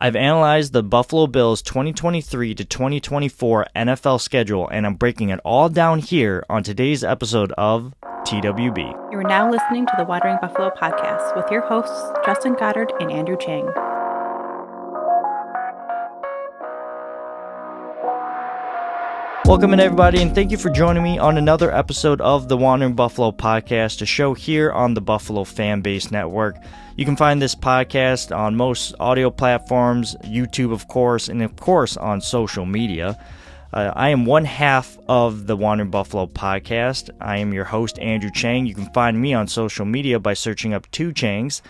I've analyzed the Buffalo Bills 2023 to 2024 NFL schedule, and I'm breaking it all down here on today's episode of TWB. You are now listening to the Watering Buffalo podcast with your hosts, Justin Goddard and Andrew Chang. Welcome in, everybody, and thank you for joining me on another episode of the Wandering Buffalo podcast, a show here on the Buffalo Fanbase Network. You can find this podcast on most audio platforms, YouTube, of course, and of course on social media. I am one half of the Wandering Buffalo podcast. I am your host, Andrew Chang. You can find me on social media by searching up Two Changs,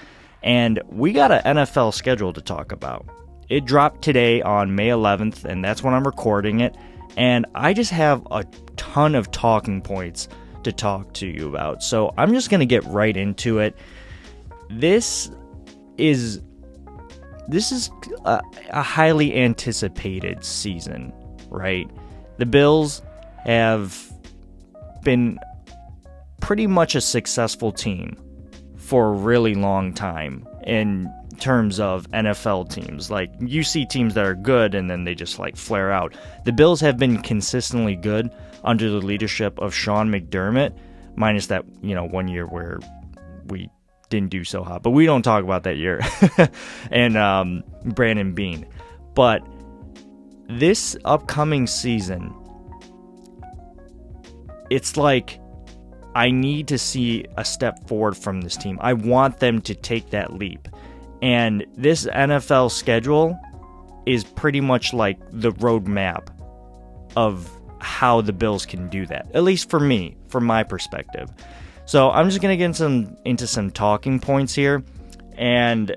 and we got an NFL schedule to talk about. It dropped today on May 11th, and that's when I'm recording it. And I just have a ton of talking points to talk to you about. So I'm just going to get right into it. This is a highly anticipated season, right? The Bills have been pretty much a successful team for a really long time in terms of NFL teams. Like, you see teams that are good and then they just like flare out. The Bills have been consistently good under the leadership of Sean McDermott, minus that, 1 year where we didn't do so hot, but we don't talk about that year. And Brandon Beane. But this upcoming season, it's like I need to see a step forward from this team. I want them to take that leap. And this NFL schedule is pretty much like the roadmap of how the Bills can do that, at least for me, from my perspective. So I'm just going to get into some talking points here, and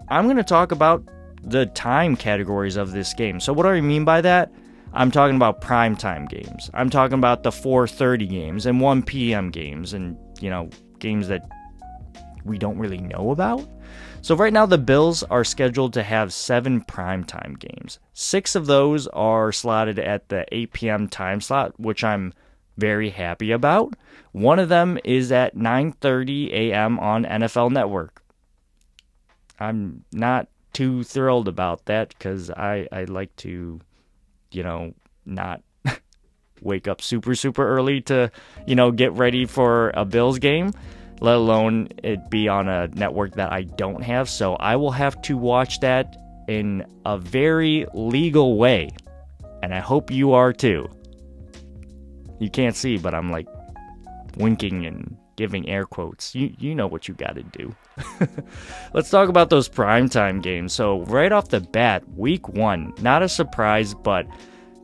I'm going to talk about the time categories of this game. So what do I mean by that? I'm talking about primetime games. I'm talking about the 4:30 games and 1 p.m. games and, games that we don't really know about. So right now the Bills are scheduled to have 7 primetime games. 6 of those are slotted at the 8 p.m. time slot, which I'm very happy about. One of them is at 9:30 a.m. on NFL Network. I'm not too thrilled about that because I like to, not wake up super early to, get ready for a Bills game, let alone it be on a network that I don't have. So I will have to watch that in a very legal way. And I hope you are too. You can't see, but I'm like winking and giving air quotes. You know what you got to do. Let's talk about those primetime games. So right off the bat, week 1, not a surprise, but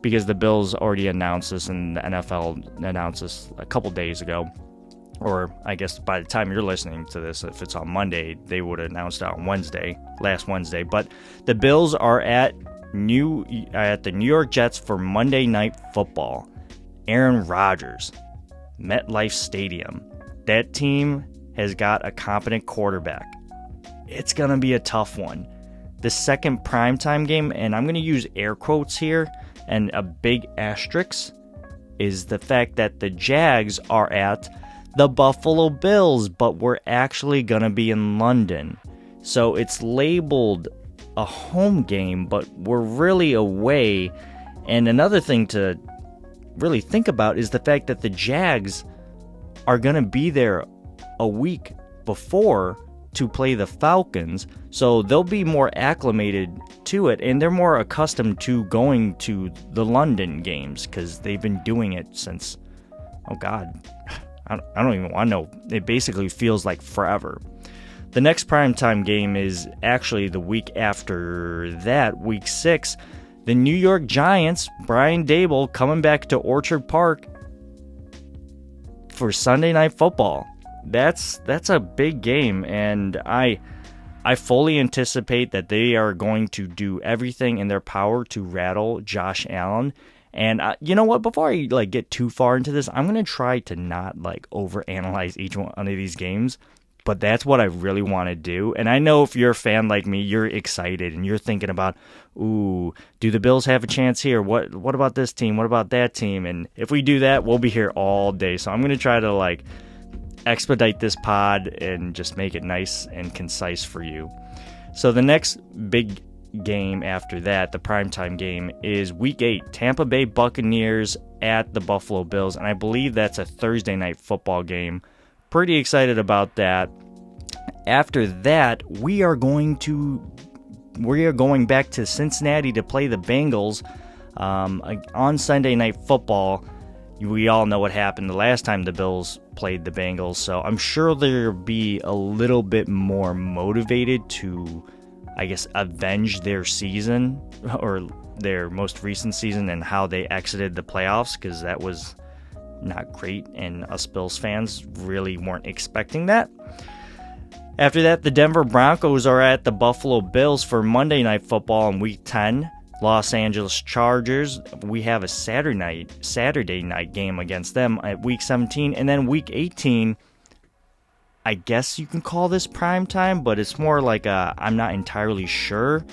because the Bills already announced this and the NFL announced this a couple days ago. Or I guess by the time you're listening to this, if it's on Monday, they would have announced it on last Wednesday. But the Bills are at the New York Jets for Monday Night Football. Aaron Rodgers, MetLife Stadium. That team has got a competent quarterback. It's going to be a tough one. The second primetime game, and I'm going to use air quotes here and a big asterisk, is the fact that the Jags are at the Buffalo Bills, but we're actually going to be in London. So it's labeled a home game, but we're really away. And another thing to really think about is the fact that the Jags are going to be there a week before to play the Falcons. So they'll be more acclimated to it, and they're more accustomed to going to the London games because they've been doing it since, I don't even want to know. It basically feels like forever. The next primetime game is actually the week after that, week 6. The New York Giants, Brian Daboll, coming back to Orchard Park for Sunday Night Football. That's a big game, and I fully anticipate that they are going to do everything in their power to rattle Josh Allen. And you know what? Before I get too far into this, I'm going to try to not overanalyze each one of these games. But that's what I really want to do. And I know if you're a fan like me, you're excited and you're thinking about, do the Bills have a chance here? What about this team? What about that team? And if we do that, we'll be here all day. So I'm going to try to expedite this pod and just make it nice and concise for you. So the next big game after that, the primetime game, is Week 8, Tampa Bay Buccaneers at the Buffalo Bills, and I believe that's a Thursday night football game. Pretty excited about that. After that, we are going back to Cincinnati to play the Bengals on Sunday Night Football. We all know what happened the last time the Bills played the Bengals, so I'm sure they'll be a little bit more motivated to, I guess, avenge their season, or their most recent season, and how they exited the playoffs, because that was not great, and us Bills fans really weren't expecting that. After that, the Denver Broncos are at the Buffalo Bills for Monday Night Football in Week 10. Los Angeles Chargers, we have a Saturday night game against them at Week 17. And then Week 18, I guess you can call this prime time, but it's more like I'm not entirely sure.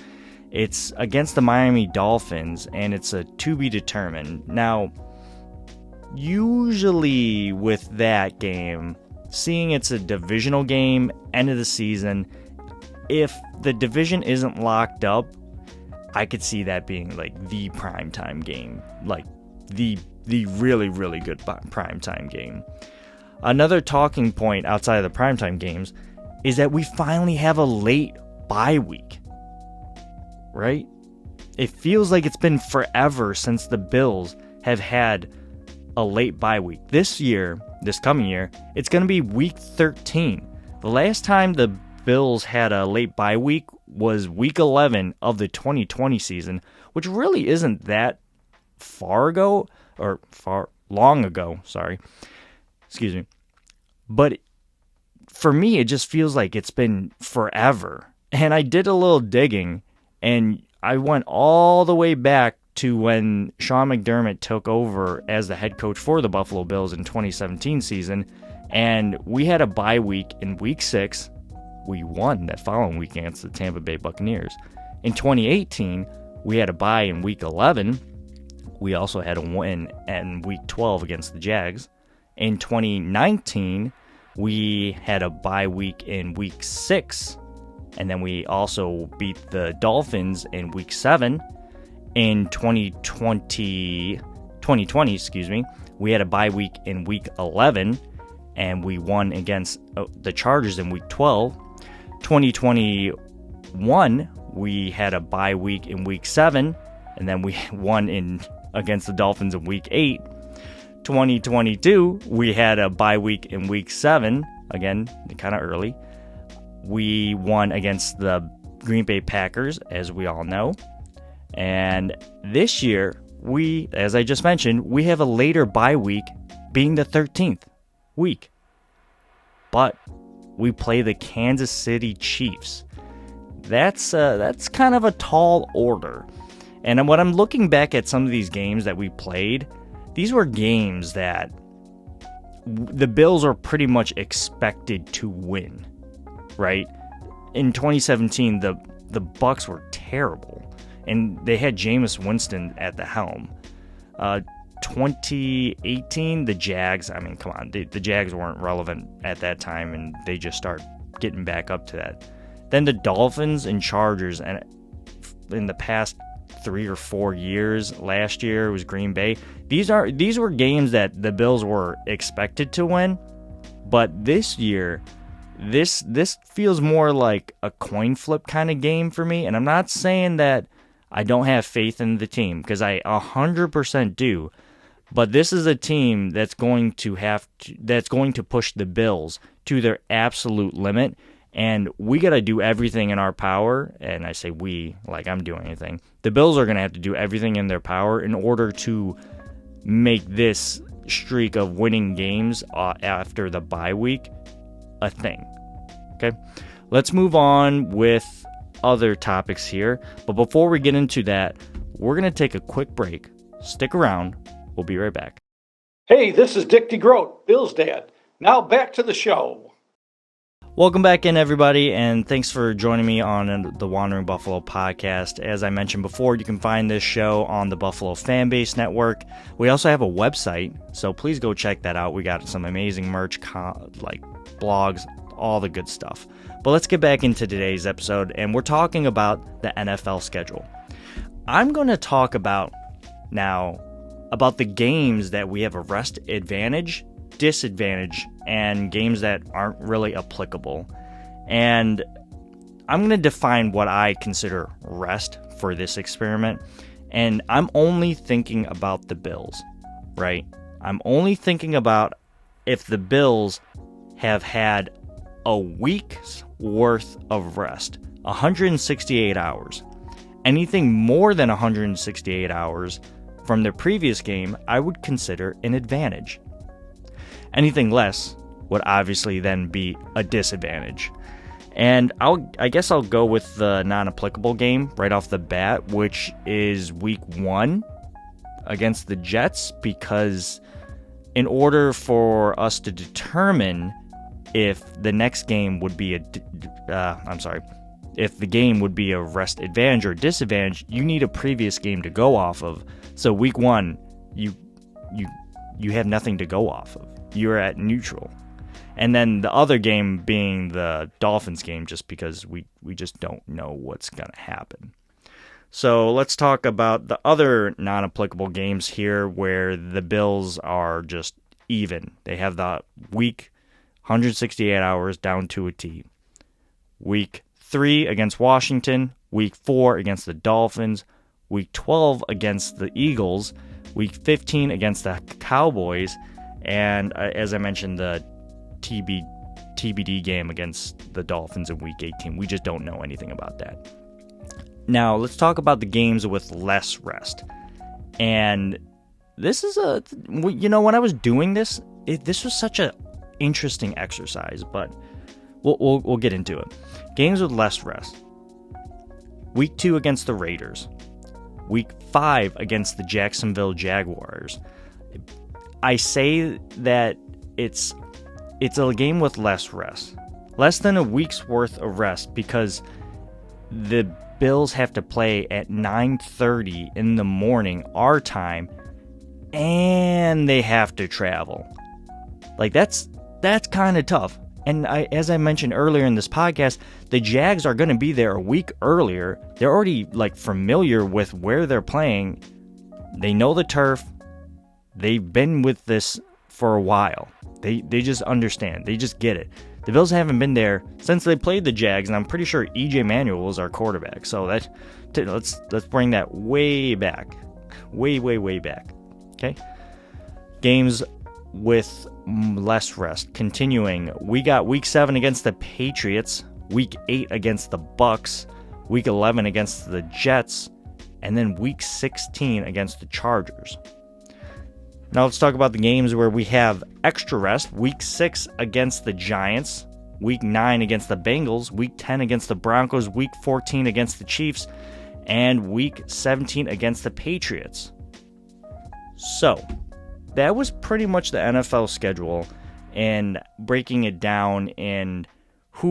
It's against the Miami Dolphins, and it's a to be determined. Now, usually with that game, seeing it's a divisional game, end of the season, if the division isn't locked up, I could see that being like the primetime game, like the really, really good primetime game. Another talking point outside of the primetime games is that we finally have a late bye week, right? It feels like it's been forever since the Bills have had a late bye week. This coming year, it's going to be Week 13. The last time the Bills had a late bye week was Week 11 of the 2020 season, which really isn't that long ago, sorry. Excuse me. But for me, it just feels like it's been forever. And I did a little digging, and I went all the way back to when Sean McDermott took over as the head coach for the Buffalo Bills in 2017 season, and we had a bye week in Week 6. We won that following week against the Tampa Bay Buccaneers. In 2018, we had a bye in Week 11. We also had a win in Week 12 against the Jags. In 2019, we had a bye week in Week 6, and then we also beat the Dolphins in Week 7. In 2020, we had a bye week in Week 11, and we won against the Chargers in Week 12. 2021, we had a bye week in Week 7, and then we won against the Dolphins in Week 8. 2022, we had a bye week in Week 7, again, kind of early. We won against the Green Bay Packers, as we all know. And this year, as I just mentioned, we have a later bye week, being the 13th week. But we play the Kansas City Chiefs. That's kind of a tall order. And when I'm looking back at some of these games that we played, these were games that the Bills are pretty much expected to win, right? In 2017, the Bucs were terrible, and they had Jameis Winston at the helm. 2018, the Jags, I mean, come on, the Jags weren't relevant at that time, and they just start getting back up to that. Then the Dolphins and Chargers, and in the past 3 or 4 years, last year it was Green Bay. These were games that the Bills were expected to win, but this year, this feels more like a coin flip kind of game for me, and I'm not saying that I don't have faith in the team, because I 100% do. But this is a team that's going to push the Bills to their absolute limit, and we got to do everything in our power. And I say we, like I'm doing anything. The Bills are going to have to do everything in their power in order to make this streak of winning games after the bye week a thing. Okay, let's move on with other topics here. But before we get into that, we're going to take a quick break. Stick around. We'll be right back. Hey, this is Dick DeGroat, Bill's dad. Now back to the show. Welcome back in, everybody, and thanks for joining me on the Wandering Buffalo podcast. As I mentioned before, you can find this show on the Buffalo Fanbase Network. We also have a website, so please go check that out. We got some amazing merch, like blogs, all the good stuff. But let's get back into today's episode, and we're talking about the NFL schedule. I'm going to talk about the games that we have a rest advantage, disadvantage, and games that aren't really applicable. And I'm going to define what I consider rest for this experiment. And I'm only thinking about the Bills, right? I'm only thinking about if the Bills have had a week's worth of rest, 168 hours. Anything more than 168 hours from the previous game, I would consider an advantage. Anything less would obviously then be a disadvantage. And I guess I'll go with the non-applicable game right off the bat, which is week 1 against the Jets, because in order for us to determine if the next game would be if the game would be a rest advantage or disadvantage, you need a previous game to go off of. So week 1, you have nothing to go off of. You're at neutral. And then the other game being the Dolphins game, just because we just don't know what's going to happen. So let's talk about the other non-applicable games here where the Bills are just even. They have the week 168 hours down to a T. Week 3 against Washington, week 4 against the Dolphins, week 12 against the Eagles, week 15 against the Cowboys, and as I mentioned, the TBD game against the Dolphins in week 18. We just don't know anything about that. Now, let's talk about the games with less rest. And this is when I was doing this, this was such an interesting exercise, but we'll get into it. Games with less rest. Week 2 against the Raiders. Week 5 against the Jacksonville Jaguars. I say that it's a game with less rest. Less than a week's worth of rest because the Bills have to play at 9:30 in the morning our time, and they have to travel. Like that's kind of tough. And as I mentioned earlier in this podcast, the Jags are going to be there a week earlier. They're already familiar with where they're playing. They know the turf. They've been with this for a while. They just understand. They just get it. The Bills haven't been there since they played the Jags, and I'm pretty sure E.J. Manuel was our quarterback. So let's bring that way back, way back. Okay, games with less rest. Continuing, we got week 7 against the Patriots, week 8 against the Bucks, week 11 against the Jets, and then week 16 against the Chargers. Now let's talk about the games where we have extra rest. Week 6 against the Giants, week 9 against the Bengals, week 10 against the Broncos, week 14 against the Chiefs, and week 17 against the Patriots. So that was pretty much the NFL schedule, and breaking it down in how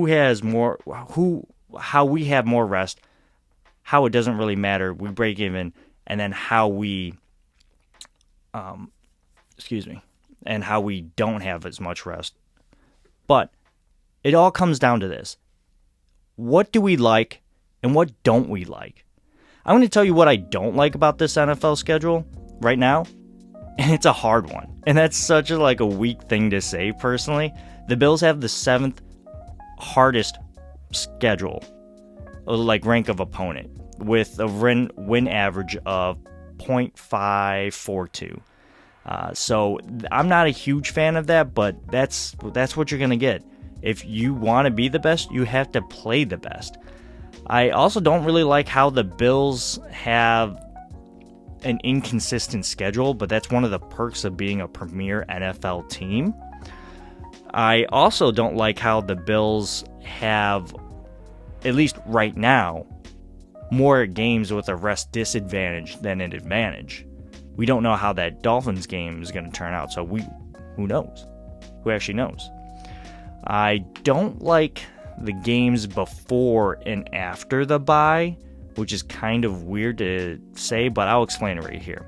we have more rest, how it doesn't really matter. We break even, and then how we and how we don't have as much rest. But it all comes down to this. What do we like and what don't we like? I'm going to tell you what I don't like about this NFL schedule right now, and it's a hard one. And that's such a weak thing to say personally. The Bills have the 7th hardest schedule, rank of opponent, with a win average of 0.542. So I'm not a huge fan of that, but that's what you're going to get. If you want to be the best, you have to play the best. I also don't really like how the Bills have an inconsistent schedule, but that's one of the perks of being a premier NFL team. I also don't like how the Bills have, at least right now, more games with a rest disadvantage than an advantage. We don't know how that Dolphins game is going to turn out, so who knows? Who actually knows? I don't like the games before and after the bye, which is kind of weird to say, but I'll explain it right here.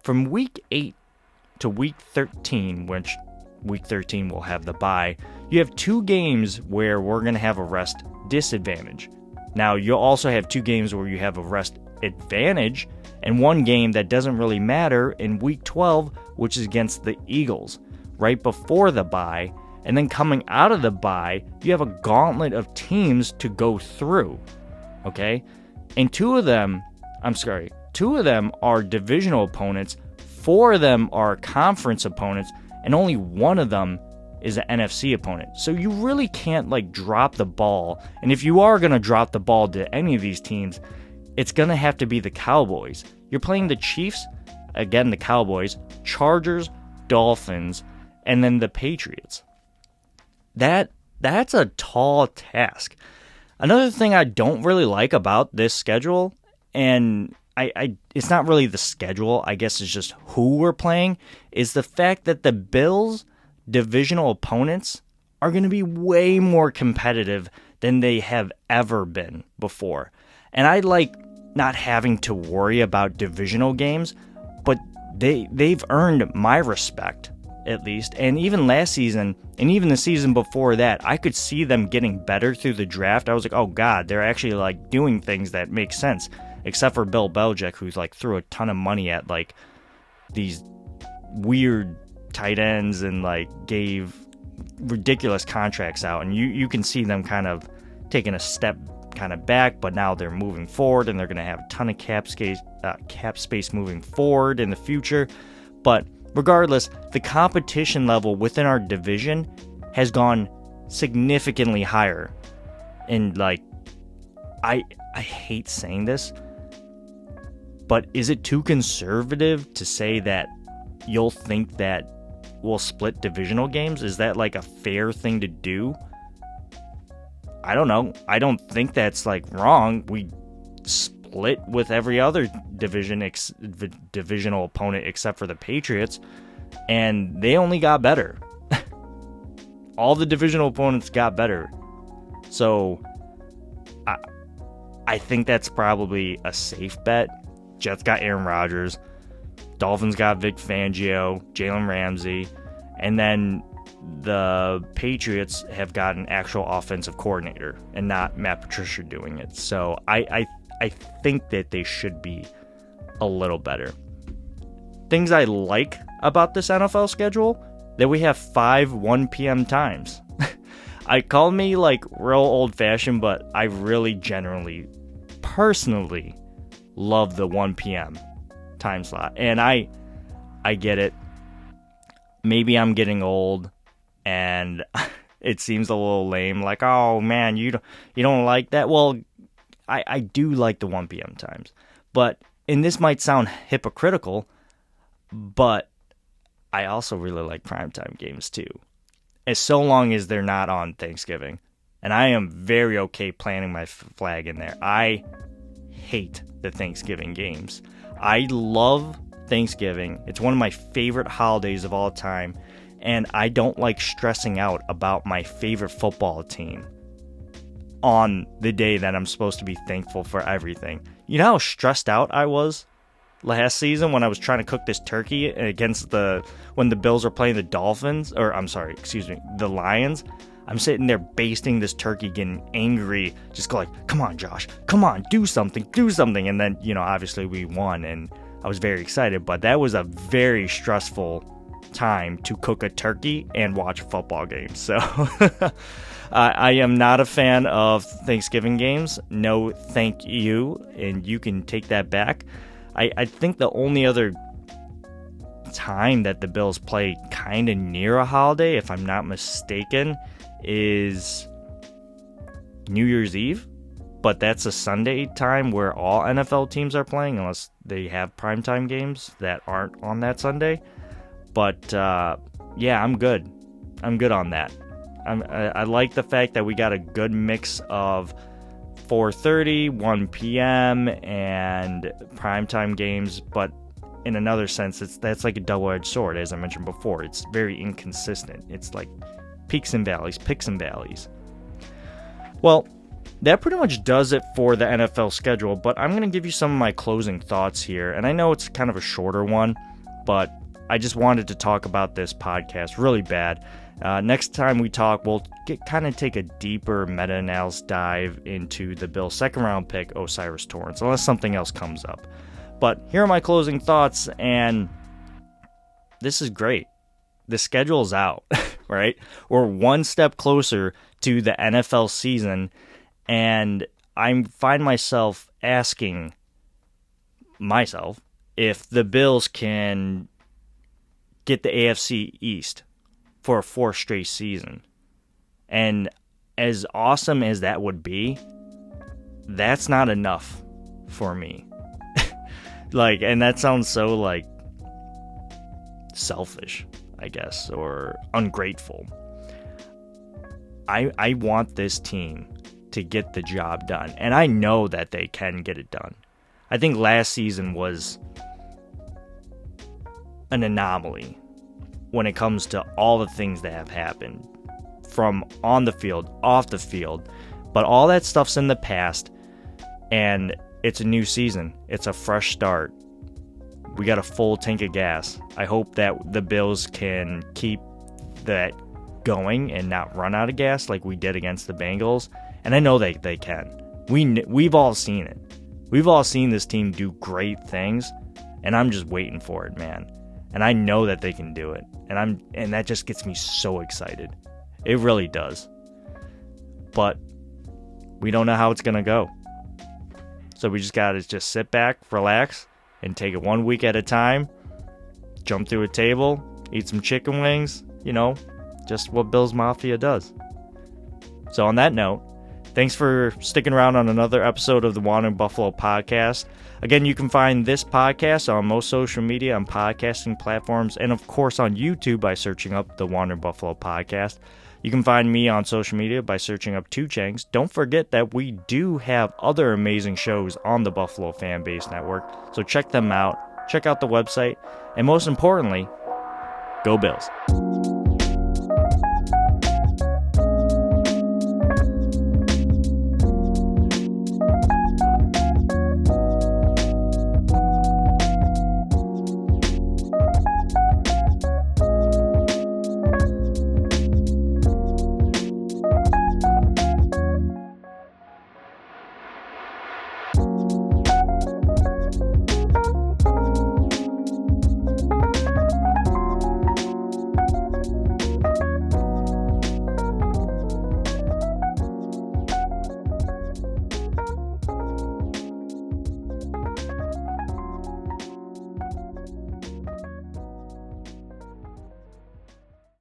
From week 8 to week 13, which week 13 we'll have the bye. You have 2 games where we're going to have a rest disadvantage. Now, you'll also have 2 games where you have a rest advantage, and 1 game that doesn't really matter in week 12, which is against the Eagles, right before the bye. And then coming out of the bye, you have a gauntlet of teams to go through, okay? And 2 of them are divisional opponents, 4 of them are conference opponents, and only 1 of them is an NFC opponent. So you really can't drop the ball. And if you are going to drop the ball to any of these teams, it's going to have to be the Cowboys. You're playing the Chiefs, again the Cowboys, Chargers, Dolphins, and then the Patriots. That's a tall task. Another thing I don't really like about this schedule, and it's not really the schedule, I guess it's just who we're playing, is the fact that the Bills' divisional opponents are going to be way more competitive than they have ever been before. And I like not having to worry about divisional games, but they've earned my respect, at least. And even last season, and even the season before that, I could see them getting better through the draft. I was like, oh God, they're actually doing things that make sense. Except for Bill Belichick, who's threw a ton of money at these weird tight ends and gave ridiculous contracts out. And you can see them kind of taking a step kind of back, but now they're moving forward and they're going to have a ton of cap space moving forward in the future. But regardless, the competition level within our division has gone significantly higher. And I hate saying this, but is it too conservative to say that you'll think that we'll split divisional games? Is that a fair thing to do? I don't know. I don't think that's wrong. We split with every other divisional opponent except for the Patriots, and they only got better. All the divisional opponents got better. So I think that's probably a safe bet. Jets got Aaron Rodgers. Dolphins got Vic Fangio, Jalen Ramsey. And then the Patriots have got an actual offensive coordinator and not Matt Patricia doing it. So I think that they should be a little better. Things I like about this NFL schedule, that we have 5 1 p.m. times. I call me real old-fashioned, but I really generally, personally, love the 1 p.m. time slot. And I get it. Maybe I'm getting old, and it seems a little lame. Oh man, you don't like that? Well, I do like the 1 p.m. times. And this might sound hypocritical, but I also really like primetime games too. As so long as they're not on Thanksgiving. And I am very okay planting my flag in there. I hate the Thanksgiving games. I love Thanksgiving. It's one of my favorite holidays of all time. And I don't like stressing out about my favorite football team on the day that I'm supposed to be thankful for everything. You know how stressed out I was last season when I was trying to cook this turkey when the Bills were playing the the Lions? I'm sitting there basting this turkey, getting angry, just come on, Josh, come on, do something. And then, obviously we won and I was very excited, but that was a very stressful time to cook a turkey and watch a football game. So I am not a fan of Thanksgiving games. No, thank you. And you can take that back. I think the only other time that the Bills play kind of near a holiday, if I'm not mistaken, is New Year's Eve. But that's a Sunday time where all NFL teams are playing, unless they have primetime games that aren't on that Sunday. But yeah, I'm good. I'm good on that. I like the fact that we got a good mix of 4:30, 1 p.m., and primetime games, but in another sense, that's like a double-edged sword, as I mentioned before. It's very inconsistent. It's like peaks and valleys. Well, that pretty much does it for the NFL schedule, but I'm going to give you some of my closing thoughts here, and I know it's kind of a shorter one, but I just wanted to talk about this podcast really bad. Next time we talk, we'll take a deeper meta-analysis dive into the Bills' second-round pick, O'Cyrus Torrence, unless something else comes up. But here are my closing thoughts, and this is great. The schedule's out, right? We're one step closer to the NFL season, and I find myself asking myself if the Bills can get the AFC East for a fourth straight season. And as awesome as that would be, that's not enough for me. And that sounds so selfish, I guess, or ungrateful. I want this team to get the job done, and I know that they can get it done. I think last season was an anomaly when it comes to all the things that have happened from on the field, off the field, but all that stuff's in the past, and it's a new season. It's a fresh start. We got a full tank of gas. I hope that the Bills can keep that going and not run out of gas like we did against the Bengals, and I know they can. We've all seen it. We've all seen this team do great things, and I'm just waiting for it, man. And I know that they can do it. And that just gets me so excited. It really does. But we don't know how it's going to go. So we just got to just sit back, relax, and take it 1 week at a time. Jump through a table, eat some chicken wings, just what Bills Mafia does. So on that note, thanks for sticking around on another episode of the Wandering Buffalo podcast. Again, you can find this podcast on most social media and podcasting platforms, and of course on YouTube by searching up the Wandering Buffalo podcast. You can find me on social media by searching up Two Changs. Don't forget that we do have other amazing shows on the Buffalo Fan Base Network, so check them out. Check out the website, and most importantly, go Bills.